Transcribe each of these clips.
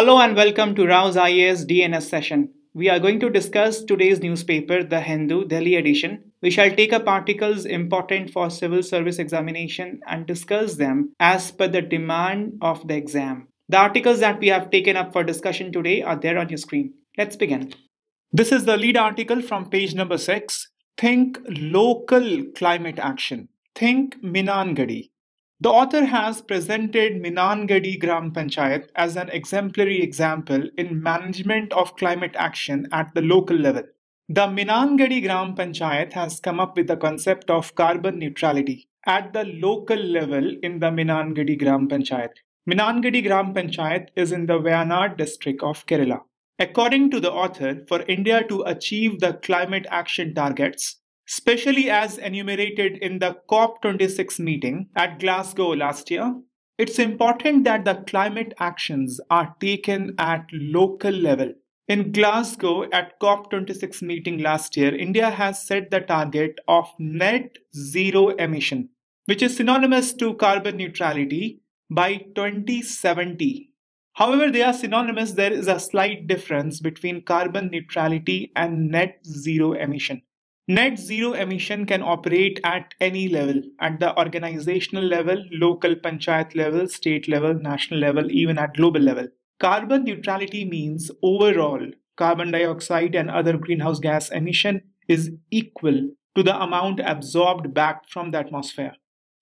Hello and welcome to RAU'S IAS DNS session. We are going to discuss today's newspaper, The Hindu, Delhi edition. We shall take up articles important for civil service examination and discuss them as per the demand of the exam. The articles that we have taken up for discussion today are there on your screen. Let's begin. This is the lead article from page number 6. Think local climate action. Think Meenangadi. The author has presented Meenangadi Gram Panchayat as an exemplary example in management of climate action at the local level. The Meenangadi Gram Panchayat has come up with the concept of carbon neutrality at the local level in the Meenangadi Gram Panchayat. Meenangadi Gram Panchayat is in the Wayanad district of Kerala. According to the author, for India to achieve the climate action targets, especially as enumerated in the COP26 meeting at Glasgow last year, it's important that the climate actions are taken at local level. In Glasgow at COP26 meeting last year, India has set the target of net zero emission, which is synonymous to carbon neutrality by 2070. However, they are synonymous. There is a slight difference between carbon neutrality and net zero emission. Net zero emission can operate at any level, at the organizational level, local panchayat level, state level, national level, even at global level. Carbon neutrality means overall carbon dioxide and other greenhouse gas emission is equal to the amount absorbed back from the atmosphere.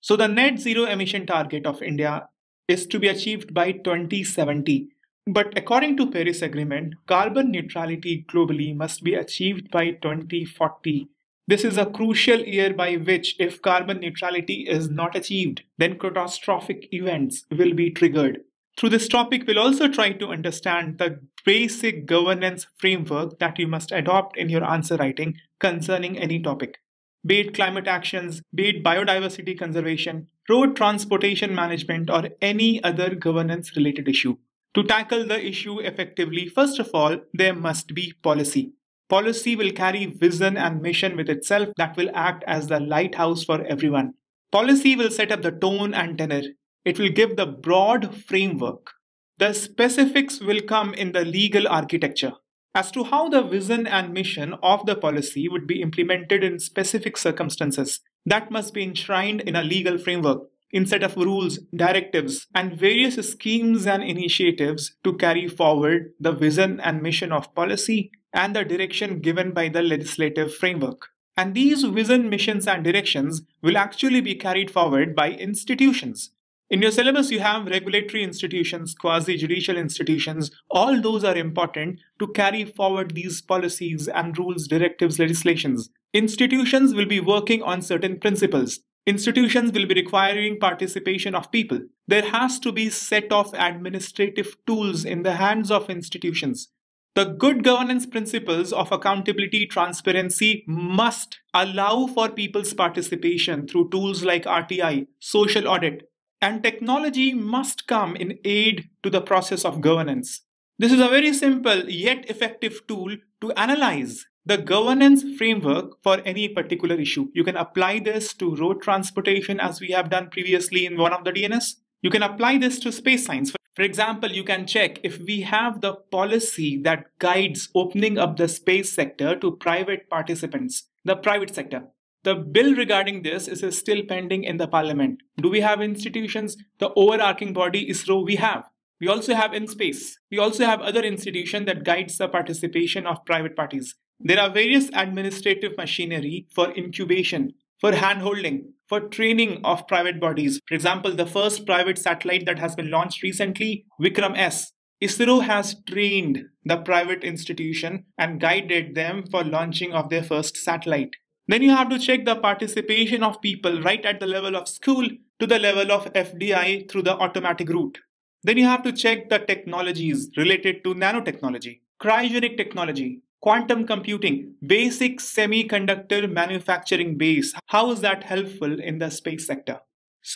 So the net zero emission target of India is to be achieved by 2070. But according to Paris Agreement, carbon neutrality globally must be achieved by 2040. This is a crucial year by which, if carbon neutrality is not achieved, then catastrophic events will be triggered. Through this topic, we'll also try to understand the basic governance framework that you must adopt in your answer writing concerning any topic, be it climate actions, be it biodiversity conservation, road transportation management, or any other governance-related issue. To tackle the issue effectively, first of all, there must be policy. Policy will carry vision and mission with itself that will act as the lighthouse for everyone. Policy will set up the tone and tenor. It will give the broad framework. The specifics will come in the legal architecture as to how the vision and mission of the policy would be implemented in specific circumstances. That must be enshrined in a legal framework, instead of rules, directives, and various schemes and initiatives to carry forward the vision and mission of policy and the direction given by the legislative framework. And these vision, missions, and directions will actually be carried forward by institutions. In your syllabus, you have regulatory institutions, quasi-judicial institutions. All those are important to carry forward these policies and rules, directives, legislations. Institutions will be working on certain principles. Institutions will be requiring participation of people. There has to be a set of administrative tools in the hands of institutions. The good governance principles of accountability, transparency must allow for people's participation through tools like RTI, social audit, and technology must come in aid to the process of governance. This is a very simple yet effective tool to analyze the governance framework for any particular issue. You can apply this to road transportation as we have done previously in one of the DNS. You can apply this to space science. For example, you can check if we have the policy that guides opening up the space sector to private participants, the private sector. The bill regarding this is still pending in the parliament. Do we have institutions? The overarching body ISRO we have. We also have InSpace. We also have other institutions that guides the participation of private parties. There are various administrative machinery for incubation, for hand-holding, for training of private bodies. For example, the first private satellite that has been launched recently, Vikram S. ISRO has trained the private institution and guided them for launching of their first satellite. Then you have to check the participation of people right at the level of school to the level of FDI through the automatic route. Then you have to check the technologies related to nanotechnology, cryogenic technology, quantum computing, basic semiconductor manufacturing base. How is that helpful in the space sector?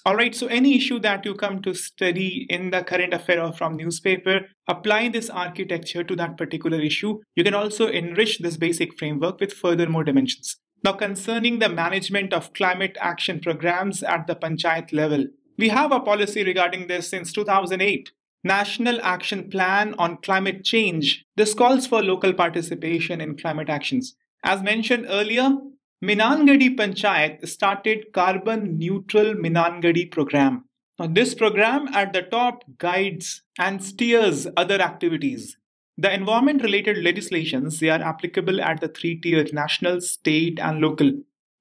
Alright, so any issue that you come to study in the current affair or from newspaper, apply this architecture to that particular issue. You can also enrich this basic framework with further more dimensions. Now, concerning the management of climate action programs at the Panchayat level, we have a policy regarding this since 2008. National Action Plan on Climate Change. This calls for local participation in climate actions. As mentioned earlier, Meenangadi Panchayat started Carbon Neutral Meenangadi program. Now, this program at the top guides and steers other activities. The environment-related legislations, they are applicable at the three tiers: national, state, and local.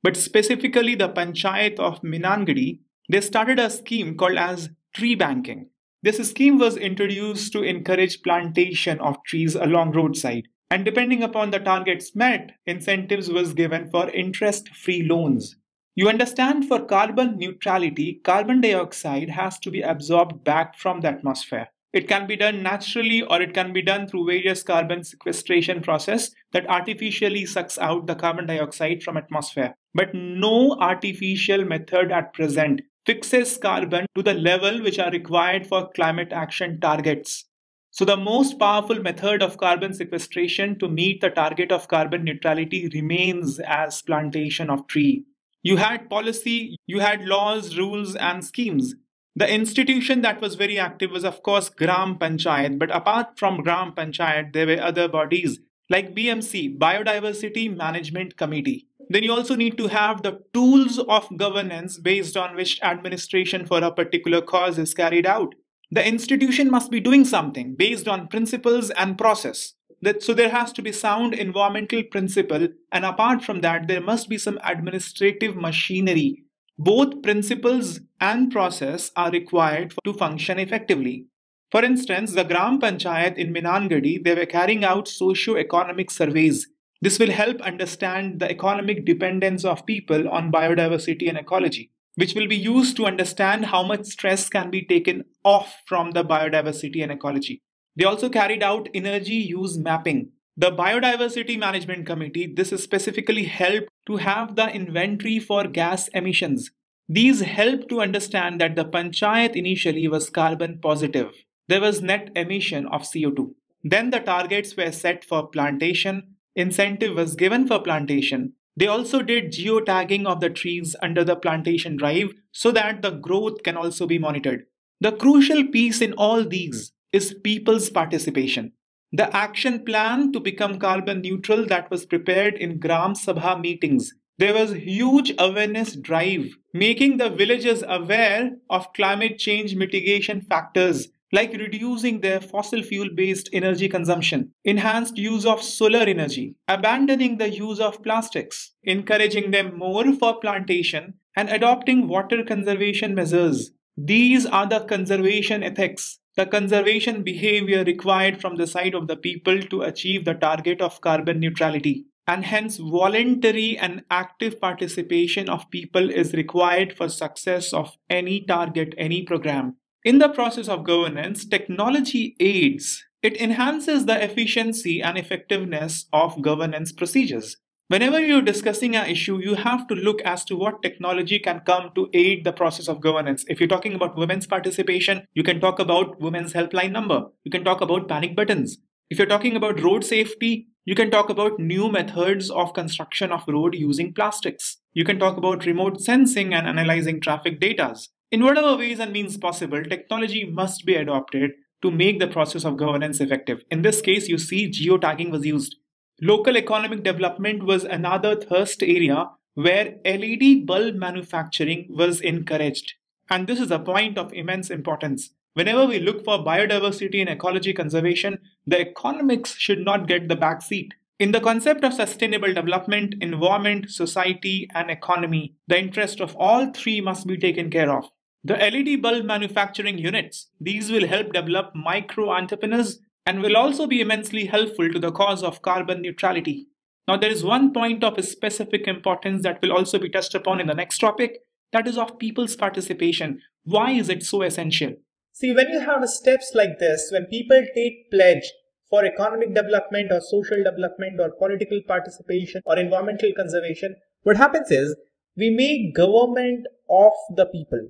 But specifically the Panchayat of Meenangadi, they started a scheme called as tree banking. This scheme was introduced to encourage plantation of trees along roadside. And depending upon the targets met, incentives was given for interest-free loans. You understand, for carbon neutrality, carbon dioxide has to be absorbed back from the atmosphere. It can be done naturally, or it can be done through various carbon sequestration process that artificially sucks out the carbon dioxide from atmosphere. But no artificial method at present fixes carbon to the level which are required for climate action targets. So the most powerful method of carbon sequestration to meet the target of carbon neutrality remains as plantation of tree. You had policy, you had laws, rules, and schemes. The institution that was very active was, of course, Gram Panchayat. But apart from Gram Panchayat, there were other bodies like BMC, Biodiversity Management Committee. Then you also need to have the tools of governance based on which administration for a particular cause is carried out. The institution must be doing something based on principles and process. So there has to be sound environmental principle, and apart from that, there must be some administrative machinery. Both principles and process are required to function effectively. For instance, the Gram Panchayat in Meenangadi, they were carrying out socio-economic surveys. This will help understand the economic dependence of people on biodiversity and ecology, which will be used to understand how much stress can be taken off from the biodiversity and ecology. They also carried out energy use mapping. The Biodiversity Management Committee, this is specifically helped to have the inventory for gas emissions. These helped to understand that the Panchayat initially was carbon positive. There was net emission of CO2. Then the targets were set for plantation. Incentive was given for plantation. They also did geotagging of the trees under the plantation drive so that the growth can also be monitored. The crucial piece in all these is people's participation. The action plan to become carbon neutral that was prepared in Gram Sabha meetings. There was huge awareness drive, making the villagers aware of climate change mitigation factors like reducing their fossil fuel-based energy consumption, enhanced use of solar energy, abandoning the use of plastics, encouraging them more for plantation, and adopting water conservation measures. These are the conservation ethics, the conservation behavior required from the side of the people to achieve the target of carbon neutrality. And hence, voluntary and active participation of people is required for success of any target, any program. In the process of governance, technology aids. It enhances the efficiency and effectiveness of governance procedures. Whenever you're discussing an issue, you have to look as to what technology can come to aid the process of governance. If you're talking about women's participation, you can talk about women's helpline number. You can talk about panic buttons. If you're talking about road safety, you can talk about new methods of construction of road using plastics. You can talk about remote sensing and analyzing traffic data. In whatever ways and means possible, technology must be adopted to make the process of governance effective. In this case, you see geotagging was used. Local economic development was another thrust area where LED bulb manufacturing was encouraged. And this is a point of immense importance. Whenever we look for biodiversity and ecology conservation, the economics should not get the back seat. In the concept of sustainable development, environment, society, and economy, the interest of all three must be taken care of. The LED bulb manufacturing units, these will help develop micro entrepreneurs and will also be immensely helpful to the cause of carbon neutrality. Now, there is one point of specific importance that will also be touched upon in the next topic, that is of people's participation. Why is it so essential? See, when you have steps like this, when people take pledge for economic development or social development or political participation or environmental conservation, what happens is we make government of the people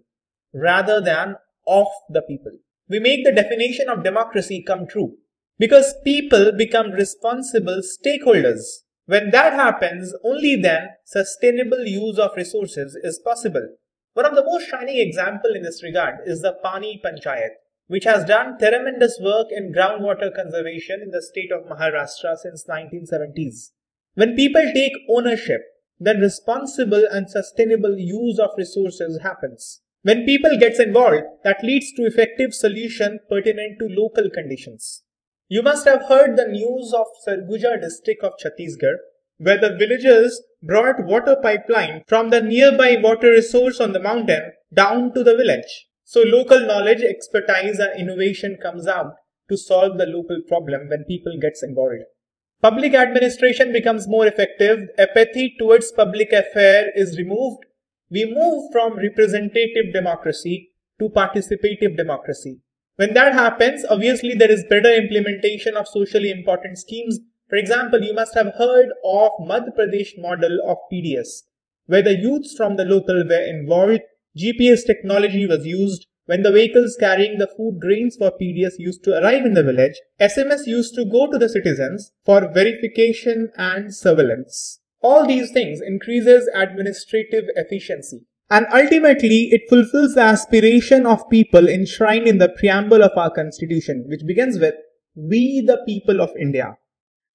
rather than of the people. We make the definition of democracy come true because people become responsible stakeholders. When that happens, only then sustainable use of resources is possible. One of the most shining examples in this regard is the Pani Panchayat, which has done tremendous work in groundwater conservation in the state of Maharashtra since 1970s. When people take ownership, then responsible and sustainable use of resources happens. When people gets involved, that leads to effective solution pertinent to local conditions. You must have heard the news of Sarguja district of Chhattisgarh, where the villagers brought water pipeline from the nearby water resource on the mountain down to the village. So local knowledge, expertise and innovation comes out to solve the local problem when people gets involved. Public administration becomes more effective, apathy towards public affair is removed. We move from representative democracy to participative democracy. When that happens, obviously there is better implementation of socially important schemes. For example, you must have heard of Madhya Pradesh model of PDS, where the youths from the local were involved. GPS technology was used. When the vehicles carrying the food grains for PDS used to arrive in the village, SMS used to go to the citizens for verification and surveillance. All these things increases administrative efficiency. And ultimately, it fulfills the aspiration of people enshrined in the preamble of our constitution, which begins with, "We the people of India."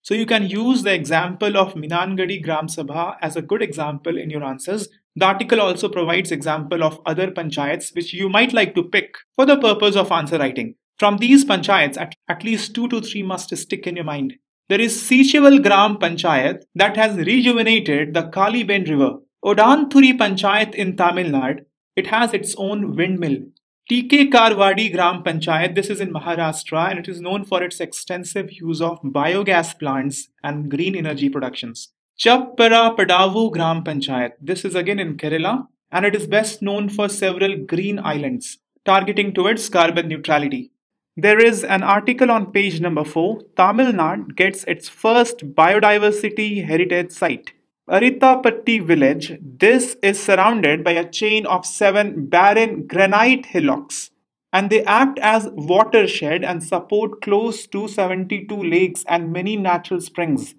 So you can use the example of Meenangadi Gram Sabha as a good example in your answers. The article also provides example of other panchayats which you might like to pick for the purpose of answer writing. From these panchayats, at least 2 to 3 must stick in your mind. There is Secheval Gram Panchayat that has rejuvenated the Kaliben River. Odanthuri Panchayat in Tamil Nadu, it has its own windmill. TK Karwadi Gram Panchayat, this is in Maharashtra and it is known for its extensive use of biogas plants and green energy productions. Chappara Padavu Gram Panchayat, this is again in Kerala and it is best known for several green islands targeting towards carbon neutrality. There is an article on page number 4, Tamil Nadu gets its first biodiversity heritage site. Aritapatti village, this is surrounded by a chain of 7 barren granite hillocks and they act as watershed and support close to 72 lakes and many natural springs.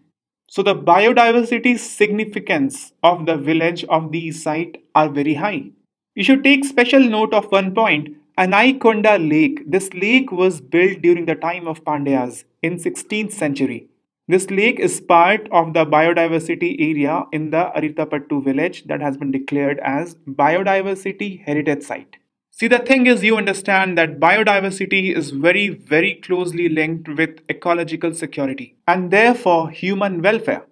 So the biodiversity significance of the village of these sites are very high. You should take special note of one point, Anaikonda Lake. This lake was built during the time of Pandyas in 16th century. This lake is part of the biodiversity area in the Aritapattu village that has been declared as Biodiversity Heritage Site. See, the thing is, you understand that biodiversity is very, very closely linked with ecological security and therefore human welfare.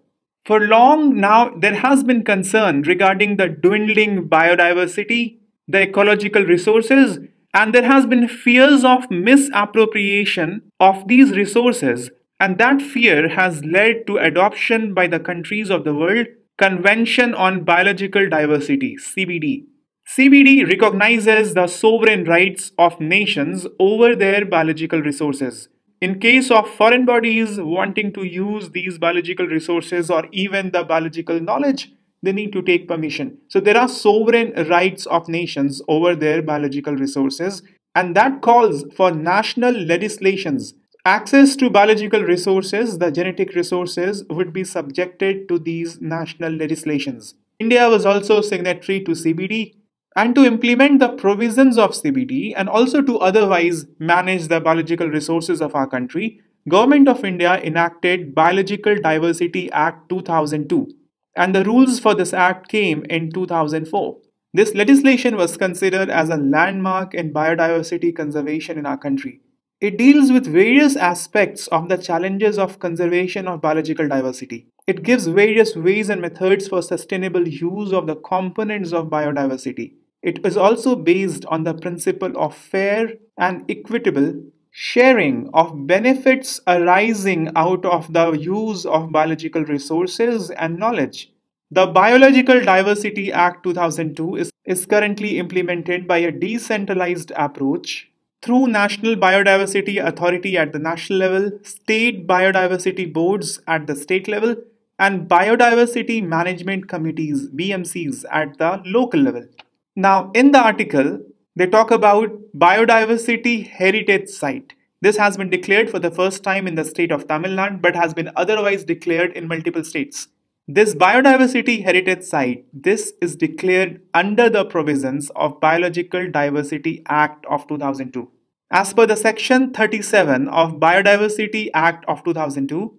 For long now, there has been concern regarding the dwindling biodiversity, the ecological resources, and there has been fears of misappropriation of these resources. And that fear has led to adoption by the countries of the world Convention on Biological Diversity, CBD. CBD recognizes the sovereign rights of nations over their biological resources. In case of foreign bodies wanting to use these biological resources or even the biological knowledge, they need to take permission. So there are sovereign rights of nations over their biological resources, and that calls for national legislations. Access to biological resources, the genetic resources, would be subjected to these national legislations. India was also signatory to CBD, and to implement the provisions of CBD and also to otherwise manage the biological resources of our country, Government of India enacted Biological Diversity Act 2002, and the rules for this act came in 2004. This legislation was considered as a landmark in biodiversity conservation in our country. It deals with various aspects of the challenges of conservation of biological diversity. It gives various ways and methods for sustainable use of the components of biodiversity. It is also based on the principle of fair and equitable sharing of benefits arising out of the use of biological resources and knowledge. The Biological Diversity Act 2002 is currently implemented by a decentralized approach through National Biodiversity Authority at the national level, state biodiversity boards at the state level, and biodiversity management committees, BMCs, at the local level. Now, in the article, they talk about biodiversity heritage site. This has been declared for the first time in the state of Tamil Nadu, but has been otherwise declared in multiple states. This biodiversity heritage site, this is declared under the provisions of Biological Diversity Act of 2002. As per the Section 37 of Biodiversity Act of 2002,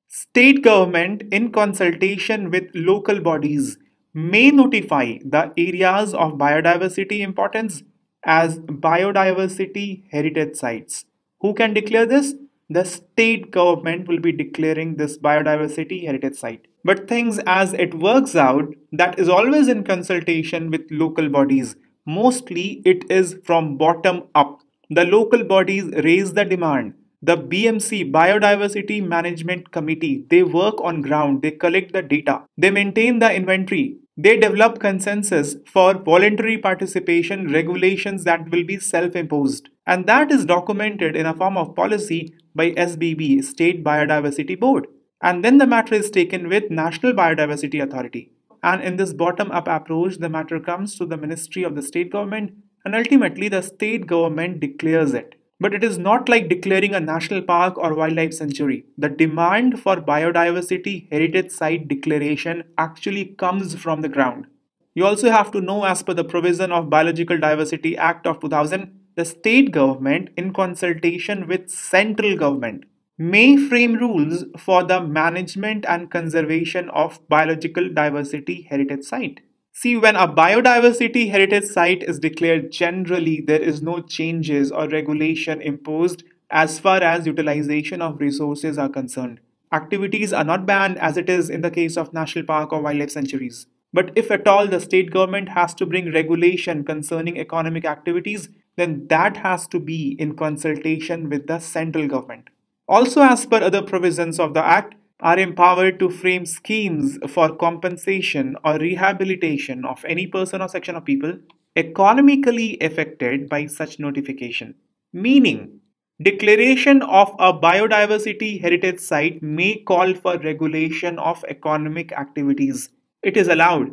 state government in consultation with local bodies may notify the areas of biodiversity importance as biodiversity heritage sites. Who can declare this? The state government will be declaring this biodiversity heritage site. But things as it works out, that is always in consultation with local bodies. Mostly it is from bottom up. The local bodies raise the demand. The BMC, Biodiversity Management Committee, they work on ground, they collect the data, they maintain the inventory, they develop consensus for voluntary participation regulations that will be self-imposed. And that is documented in a form of policy by SBB, State Biodiversity Board. And then the matter is taken with National Biodiversity Authority. And in this bottom-up approach, the matter comes to the Ministry of the State Government, and ultimately the state government declares it. But it is not like declaring a national park or wildlife sanctuary. The demand for biodiversity heritage site declaration actually comes from the ground. You also have to know, as per the provision of Biological Diversity Act of 2000, the state government in consultation with central government may frame rules for the management and conservation of biological diversity heritage site. See, when a biodiversity heritage site is declared, generally there is no changes or regulation imposed as far as utilization of resources are concerned. Activities are not banned as it is in the case of national park or wildlife sanctuaries. But if at all the state government has to bring regulation concerning economic activities, then that has to be in consultation with the central government. Also, as per other provisions of the Act, are empowered to frame schemes for compensation or rehabilitation of any person or section of people economically affected by such notification. Meaning, declaration of a biodiversity heritage site may call for regulation of economic activities. It is allowed.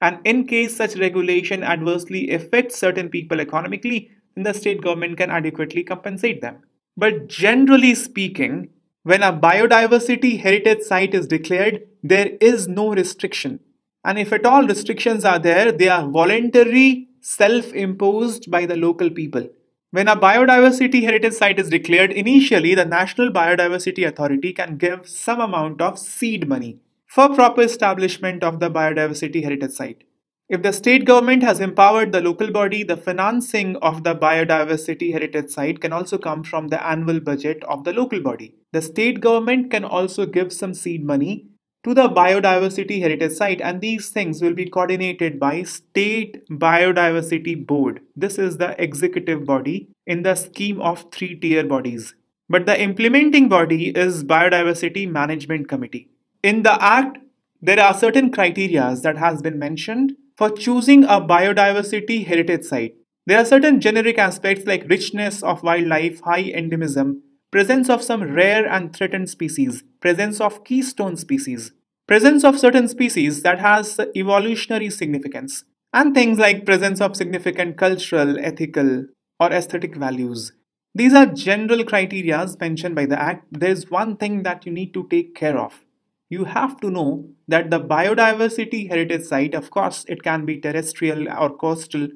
And in case such regulation adversely affects certain people economically, then the state government can adequately compensate them. But generally speaking, when a biodiversity heritage site is declared, there is no restriction. And if at all restrictions are there, they are voluntary, self-imposed by the local people. When a biodiversity heritage site is declared, initially the National Biodiversity Authority can give some amount of seed money for proper establishment of the biodiversity heritage site. If the state government has empowered the local body, the financing of the biodiversity heritage site can also come from the annual budget of the local body. The state government can also give some seed money to the biodiversity heritage site, and these things will be coordinated by State Biodiversity Board. This is the executive body in the scheme of three-tier bodies. But the implementing body is Biodiversity Management Committee. In the Act, there are certain criteria that has been mentioned for choosing a biodiversity heritage site. There are certain generic aspects like richness of wildlife, high endemism, presence of some rare and threatened species, presence of keystone species, presence of certain species that has evolutionary significance, and things like presence of significant cultural, ethical, or aesthetic values. These are general criteria mentioned by the Act. There is one thing that you need to take care of. You have to know that the biodiversity heritage site, of course, it can be terrestrial or coastal,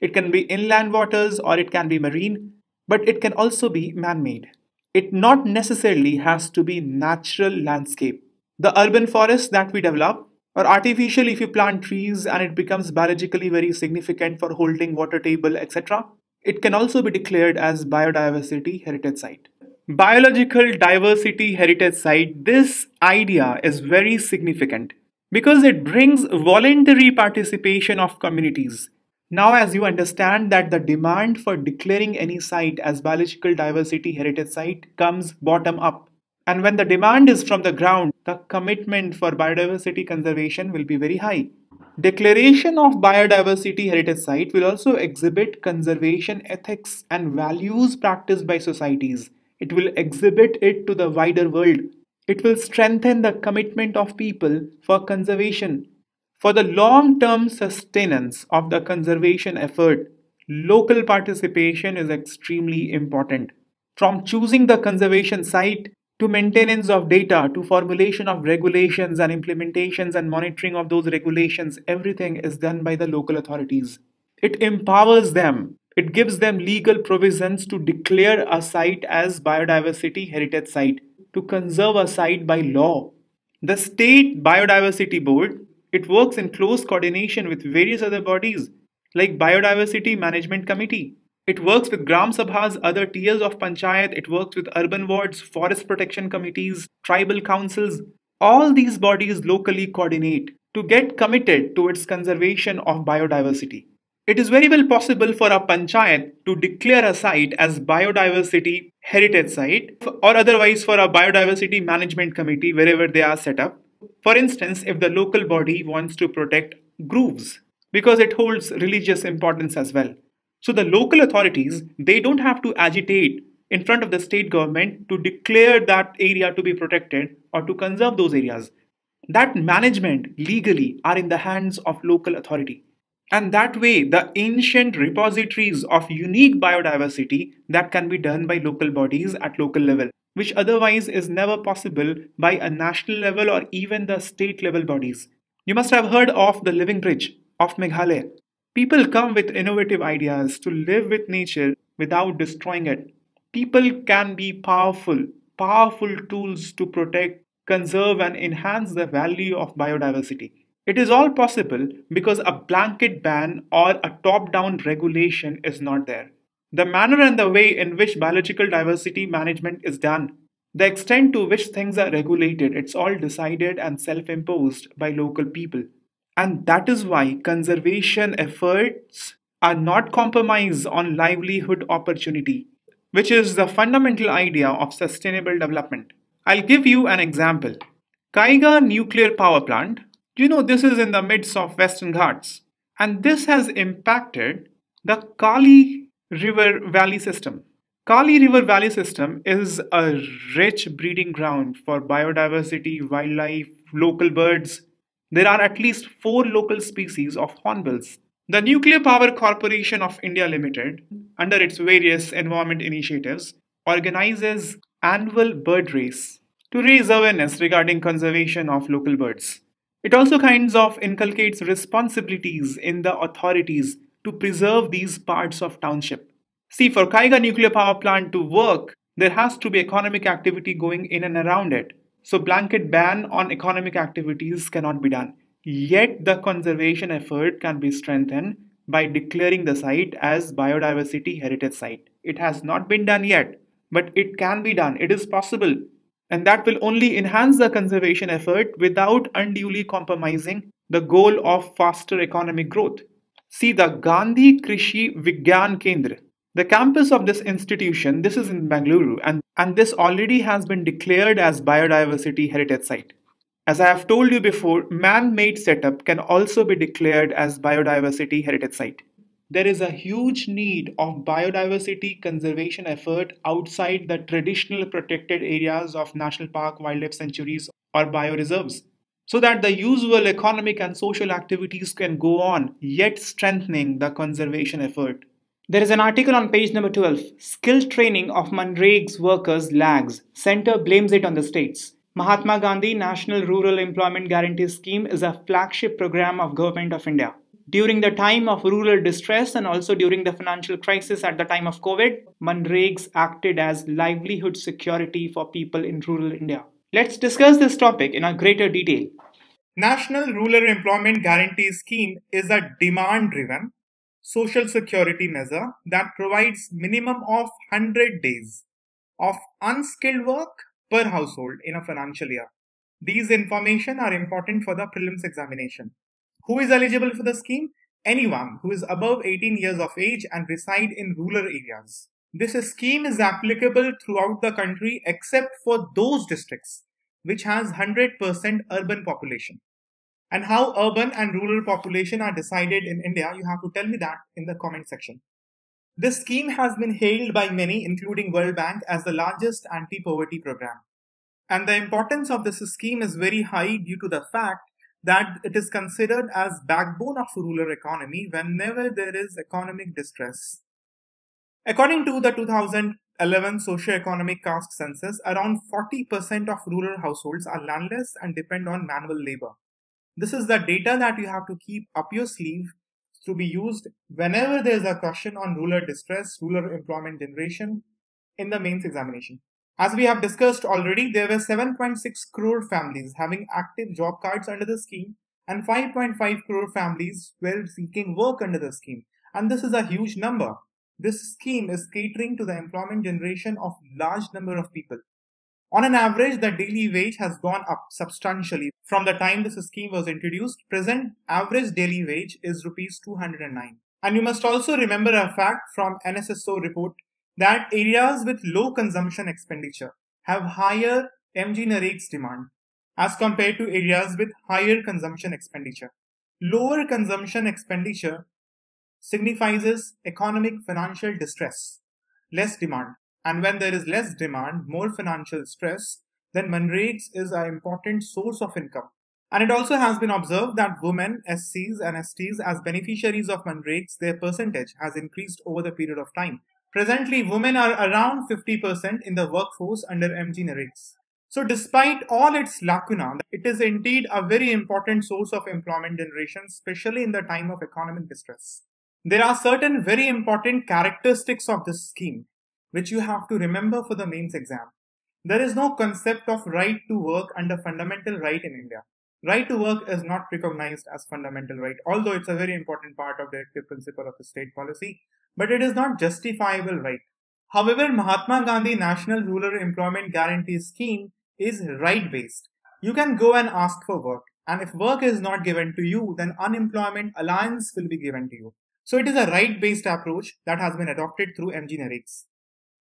it can be inland waters or it can be marine, but it can also be man-made. It not necessarily has to be natural landscape. The urban forest that we develop, or artificial if you plant trees and it becomes biologically very significant for holding water table, etc., it can also be declared as biodiversity heritage site. Biological diversity heritage site, this idea is very significant because it brings voluntary participation of communities. Now, as you understand that the demand for declaring any site as biological diversity heritage site comes bottom up. And when the demand is from the ground, the commitment for biodiversity conservation will be very high. Declaration of biodiversity heritage site will also exhibit conservation ethics and values practiced by societies. It will exhibit it to the wider world. It will strengthen the commitment of people for conservation. For the long-term sustenance of the conservation effort, local participation is extremely important. From choosing the conservation site to maintenance of data to formulation of regulations and implementations and monitoring of those regulations, everything is done by the local authorities. It empowers them. It gives them legal provisions to declare a site as biodiversity heritage site, to conserve a site by law. The State Biodiversity Board, it works in close coordination with various other bodies like Biodiversity Management Committee. It works with Gram Sabhas, other tiers of Panchayat, it works with urban wards, forest protection committees, tribal councils. All these bodies locally coordinate to get committed towards conservation of biodiversity. It is very well possible for a panchayat to declare a site as biodiversity heritage site or otherwise for a biodiversity management committee wherever they are set up. For instance, if the local body wants to protect groves because it holds religious importance as well. So the local authorities, they don't have to agitate in front of the state government to declare that area to be protected or to conserve those areas. That management legally are in the hands of local authority. And that way, the ancient repositories of unique biodiversity that can be done by local bodies at local level, which otherwise is never possible by a national level or even the state level bodies. You must have heard of the Living Bridge of Meghalaya. People come with innovative ideas to live with nature without destroying it. People can be powerful tools to protect, conserve, and enhance the value of biodiversity. It is all possible because a blanket ban or a top down regulation is not there. The manner and the way in which biological diversity management is done, the extent to which things are regulated, it's all decided and self imposed by local people. And that is why conservation efforts are not compromised on livelihood opportunity, which is the fundamental idea of sustainable development. I'll give you an example. Kaiga nuclear power plant, this is in the midst of Western Ghats, and this has impacted the Kali River Valley system. Kali River Valley system is a rich breeding ground for biodiversity, wildlife, local birds. There are at least 4 local species of hornbills. The Nuclear Power Corporation of India Limited, under its various environment initiatives, organizes annual bird race to raise awareness regarding conservation of local birds. It also kinds of inculcates responsibilities in the authorities to preserve these parts of township. See, for Kaiga nuclear power plant to work, there has to be economic activity going in and around it. So blanket ban on economic activities cannot be done. Yet the conservation effort can be strengthened by declaring the site as biodiversity heritage site. It has not been done yet, but it can be done. It is possible. And that will only enhance the conservation effort without unduly compromising the goal of faster economic growth. See, the Gandhi Krishi Vigyan Kendra, the campus of this institution, this is in Bengaluru, and this already has been declared as biodiversity heritage site. As I have told you before, man-made setup can also be declared as biodiversity heritage site. There is a huge need of biodiversity conservation effort outside the traditional protected areas of national park, wildlife sanctuaries, or bioreserves, so that the usual economic and social activities can go on, yet strengthening the conservation effort. There is an article on page number 12. Skill training of MGNREGS workers lags. Center blames it on the states. Mahatma Gandhi National Rural Employment Guarantee Scheme is a flagship program of Government of India. During the time of rural distress and also during the financial crisis at the time of COVID, MGNREGS acted as livelihood security for people in rural India. Let's discuss this topic in a greater detail. National Rural Employment Guarantee Scheme is a demand-driven social security measure that provides minimum of 100 days of unskilled work per household in a financial year. These information are important for the prelims examination. Who is eligible for the scheme? Anyone who is above 18 years of age and reside in rural areas. This scheme is applicable throughout the country except for those districts which has 100% urban population. And how urban and rural population are decided in India, you have to tell me that in the comment section. This scheme has been hailed by many, including World Bank, as the largest anti-poverty program. And the importance of this scheme is very high due to the fact that it is considered as backbone of rural economy whenever there is economic distress. According to the 2011 socio-economic caste census, around 40% of rural households are landless and depend on manual labor. This is the data that you have to keep up your sleeve to be used whenever there is a question on rural distress, rural employment generation in the mains examination. As we have discussed already, there were 7.6 crore families having active job cards under the scheme, and 5.5 crore families were seeking work under the scheme. And this is a huge number. This scheme is catering to the employment generation of large number of people. On an average, the daily wage has gone up substantially from the time this scheme was introduced. Present average daily wage is rupees 209. And you must also remember a fact from NSSO report that areas with low consumption expenditure have higher MGNREGS demand as compared to areas with higher consumption expenditure. Lower consumption expenditure signifies economic financial distress, less demand. And when there is less demand, more financial stress, then MGNREGS is an important source of income. And it also has been observed that women, SCs and STs as beneficiaries of MGNREGS, their percentage has increased over the period of time. Presently, women are around 50% in the workforce under MGNREGS. So despite all its lacuna, it is indeed a very important source of employment generation, especially in the time of economic distress. There are certain very important characteristics of this scheme, which you have to remember for the mains exam. There is no concept of right to work under fundamental right in India. Right to work is not recognized as fundamental right, although it's a very important part of directive principle of the state policy, but it is not justifiable right. However, Mahatma Gandhi National Rural Employment Guarantee Scheme is right-based. You can go and ask for work, and if work is not given to you, then unemployment allowance will be given to you. So it is a right-based approach that has been adopted through MGNREGS.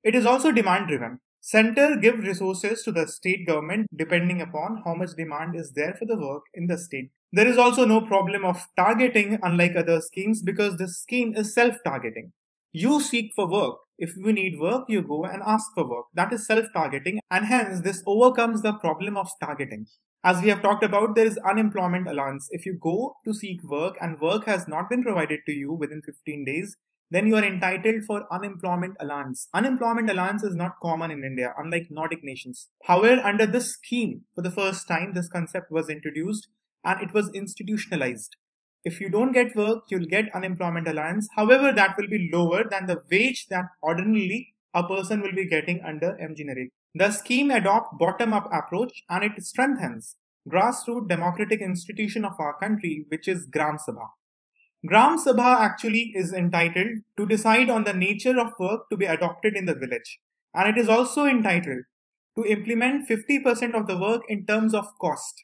It is also demand-driven. Center gives resources to the state government depending upon how much demand is there for the work in the state. There is also no problem of targeting unlike other schemes because this scheme is self-targeting. You seek for work. If you need work, you go and ask for work. That is self-targeting, and hence this overcomes the problem of targeting. As we have talked about, there is unemployment allowance. If you go to seek work and work has not been provided to you within 15 days, then you are entitled for unemployment allowance. Unemployment allowance is not common in India, unlike Nordic nations. However, under this scheme, for the first time, this concept was introduced and it was institutionalized. If you don't get work, you'll get unemployment allowance. However, that will be lower than the wage that ordinarily a person will be getting under MGNREGA. The scheme adopts bottom-up approach and it strengthens grassroots democratic institution of our country, which is Gram Sabha. Gram Sabha actually is entitled to decide on the nature of work to be adopted in the village. And it is also entitled to implement 50% of the work in terms of cost.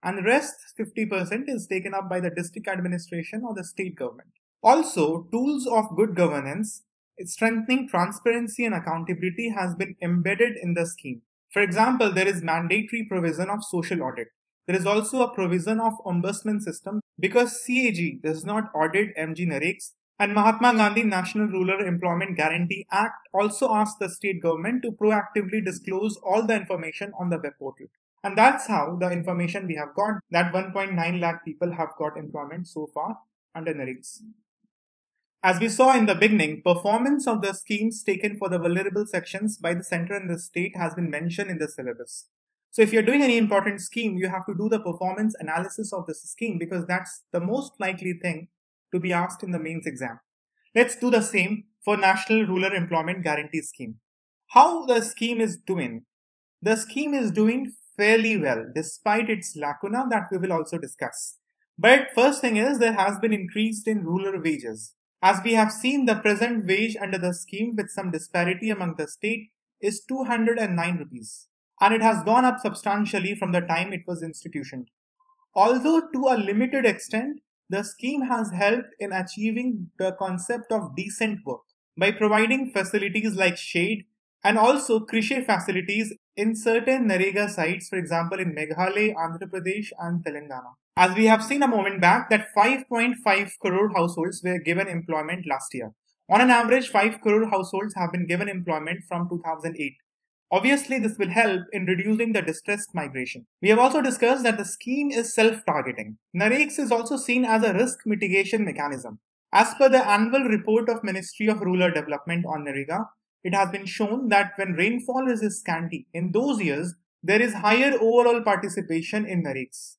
And the rest 50% is taken up by the district administration or the state government. Also, tools of good governance, strengthening transparency and accountability has been embedded in the scheme. For example, there is mandatory provision of social audit. There is also a provision of ombudsman system because CAG does not audit MGNREGS, and Mahatma Gandhi National Rural Employment Guarantee Act also asks the state government to proactively disclose all the information on the web portal. And that's how the information we have got, that 1.9 lakh people have got employment so far under NREGS. As we saw in the beginning, performance of the schemes taken for the vulnerable sections by the center and the state has been mentioned in the syllabus. So if you're doing any important scheme, you have to do the performance analysis of this scheme because that's the most likely thing to be asked in the mains exam. Let's do the same for National Rural Employment Guarantee Scheme. How the scheme is doing? The scheme is doing fairly well despite its lacuna that we will also discuss. But first thing is there has been increase in rural wages. As we have seen, the present wage under the scheme with some disparity among the state is 209 rupees. And it has gone up substantially from the time it was institutioned. Although to a limited extent, the scheme has helped in achieving the concept of decent work by providing facilities like shade and also Krishi facilities in certain NREGA sites, for example in Meghalaya, Andhra Pradesh and Telangana. As we have seen a moment back that 5.5 crore households were given employment last year. On an average, 5 crore households have been given employment from 2008. Obviously, this will help in reducing the distressed migration. We have also discussed that the scheme is self-targeting. NREGS is also seen as a risk mitigation mechanism. As per the annual report of Ministry of Rural Development on NREGA, it has been shown that when rainfall is scanty, in those years, there is higher overall participation in NREGS.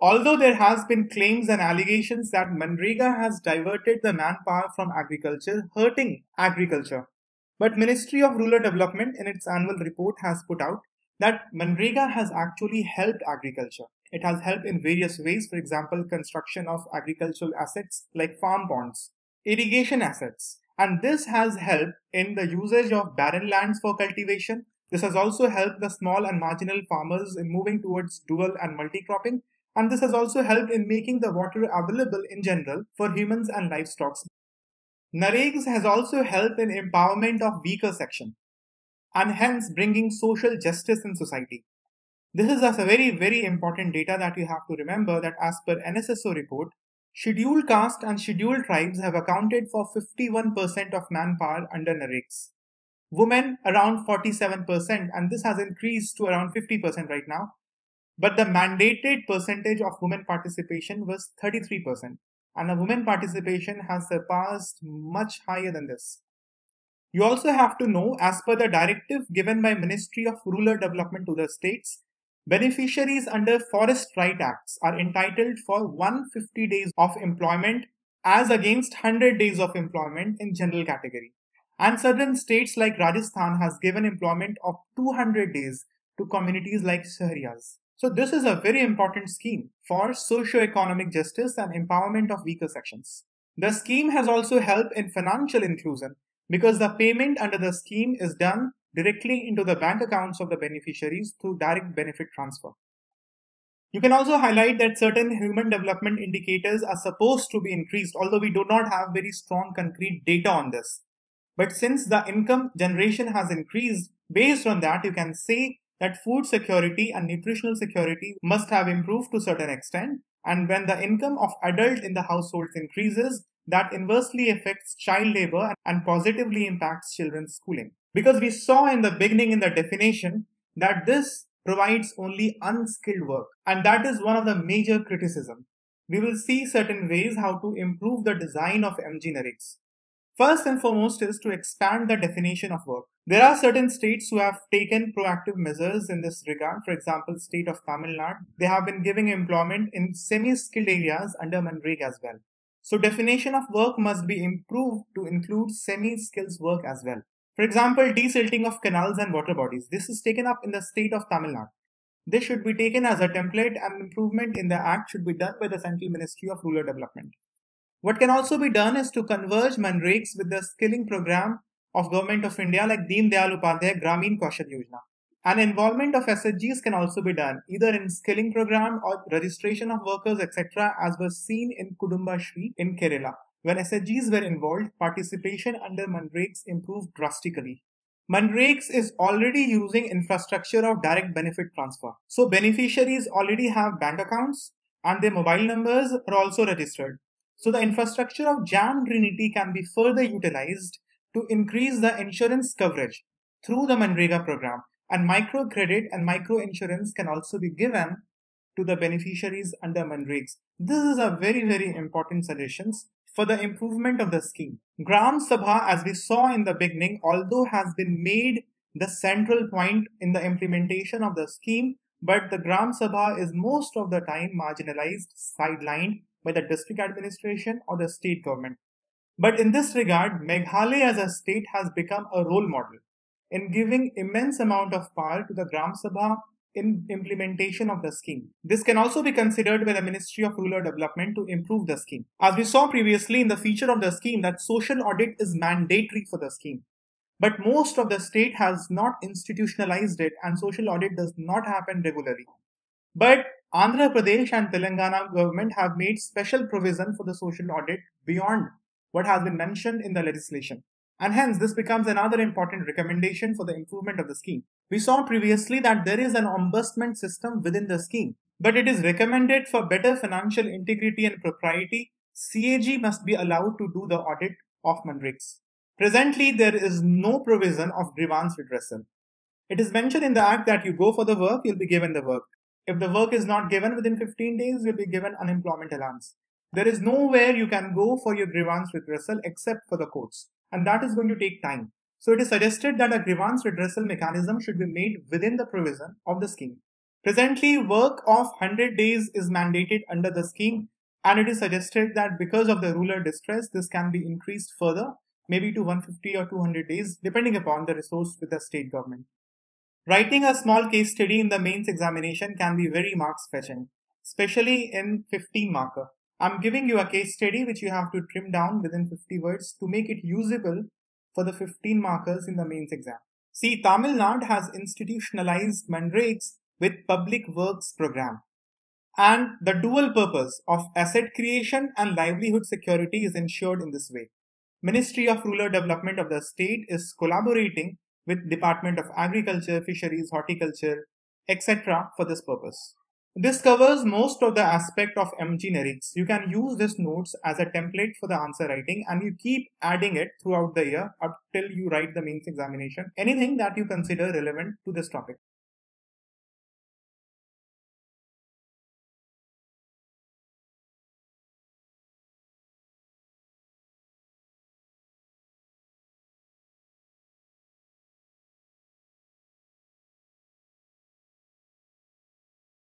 Although there has been claims and allegations that MGNREGA has diverted the manpower from agriculture, hurting agriculture. But Ministry of Rural Development in its annual report has put out that MGNREGA has actually helped agriculture. It has helped in various ways, for example, construction of agricultural assets like farm ponds, irrigation assets, and this has helped in the usage of barren lands for cultivation. This has also helped the small and marginal farmers in moving towards dual and multi-cropping, and this has also helped in making the water available in general for humans and livestock. NREGS has also helped in empowerment of weaker section and hence bringing social justice in society. This is a very, very important data that you have to remember that as per NSSO report, scheduled caste and scheduled tribes have accounted for 51% of manpower under NREGS. Women around 47%, and this has increased to around 50% right now. But the mandated percentage of women participation was 33%, and the women participation has surpassed much higher than this. You also have to know, as per the directive given by Ministry of Rural Development to the states, beneficiaries under Forest Right Acts are entitled for 150 days of employment as against 100 days of employment in general category. And certain states like Rajasthan has given employment of 200 days to communities like Shahriyas. So this is a very important scheme for socio-economic justice and empowerment of weaker sections. The scheme has also helped in financial inclusion because the payment under the scheme is done directly into the bank accounts of the beneficiaries through direct benefit transfer. You can also highlight that certain human development indicators are supposed to be increased, although we do not have very strong concrete data on this. But since the income generation has increased, based on that, you can say that food security and nutritional security must have improved to a certain extent. And when the income of adults in the households increases, that inversely affects child labor and positively impacts children's schooling. Because we saw in the beginning in the definition that this provides only unskilled work, and that is one of the major criticisms. We will see certain ways how to improve the design of MGNREGS. First and foremost is to expand the definition of work. There are certain states who have taken proactive measures in this regard. For example, state of Tamil Nadu, they have been giving employment in semi-skilled areas under MGNREGA as well. So definition of work must be improved to include semi-skills work as well. For example, desilting of canals and water bodies. This is taken up in the state of Tamil Nadu. This should be taken as a template, and improvement in the act should be done by the Central Ministry of Rural Development. What can also be done is to converge MGNREGS with the skilling program of Government of India like Deen Dayal Upadhyay Gramin Kaushal Yojana. And involvement of SHGs can also be done either in skilling program or registration of workers, etc., as was seen in Kudumba Shri in Kerala. When SHGs were involved, participation under MGNREGS improved drastically. MGNREGS is already using infrastructure of direct benefit transfer. So beneficiaries already have bank accounts and their mobile numbers are also registered. So the infrastructure of JAM Trinity can be further utilized to increase the insurance coverage through the MGNREGA program, and microcredit and micro insurance can also be given to the beneficiaries under MGNREGS. This is a very, very important suggestions for the improvement of the scheme. Gram Sabha, as we saw in the beginning, although has been made the central point in the implementation of the scheme, but the Gram Sabha is most of the time marginalized, sidelined by the district administration or the state government. But in this regard, Meghalaya as a state has become a role model in giving immense amount of power to the Gram Sabha in implementation of the scheme. This can also be considered by the Ministry of Rural Development to improve the scheme. As we saw previously in the feature of the scheme that social audit is mandatory for the scheme. But most of the state has not institutionalized it and social audit does not happen regularly. But Andhra Pradesh and Telangana government have made special provision for the social audit beyond what has been mentioned in the legislation. And hence, this becomes another important recommendation for the improvement of the scheme. We saw previously that there is an ombudsman system within the scheme, but it is recommended for better financial integrity and propriety. CAG must be allowed to do the audit of MGNREGS. Presently, there is no provision of grievance redressal. It is mentioned in the Act that you go for the work, you'll be given the work. If the work is not given within 15 days, you'll be given unemployment allowance. There is nowhere you can go for your grievance redressal except for the courts, and that is going to take time. So it is suggested that a grievance redressal mechanism should be made within the provision of the scheme. Presently, work of 100 days is mandated under the scheme, and it is suggested that because of the rural distress, this can be increased further, maybe to 150 or 200 days, depending upon the resource with the state government. Writing a small case study in the mains examination can be very marks fetching, especially in 15 marker. I'm giving you a case study which you have to trim down within 50 words to make it usable for the 15 markers in the mains exam. See, Tamil Nadu has institutionalized MGNREGS with Public Works Program. And the dual purpose of asset creation and livelihood security is ensured in this way. Ministry of Rural Development of the state is collaborating with Department of Agriculture, Fisheries, Horticulture, etc. for this purpose. This covers most of the aspect of MGNREGS. You can use this notes as a template for the answer writing, and you keep adding it throughout the year up till you write the mains examination. Anything that you consider relevant to this topic.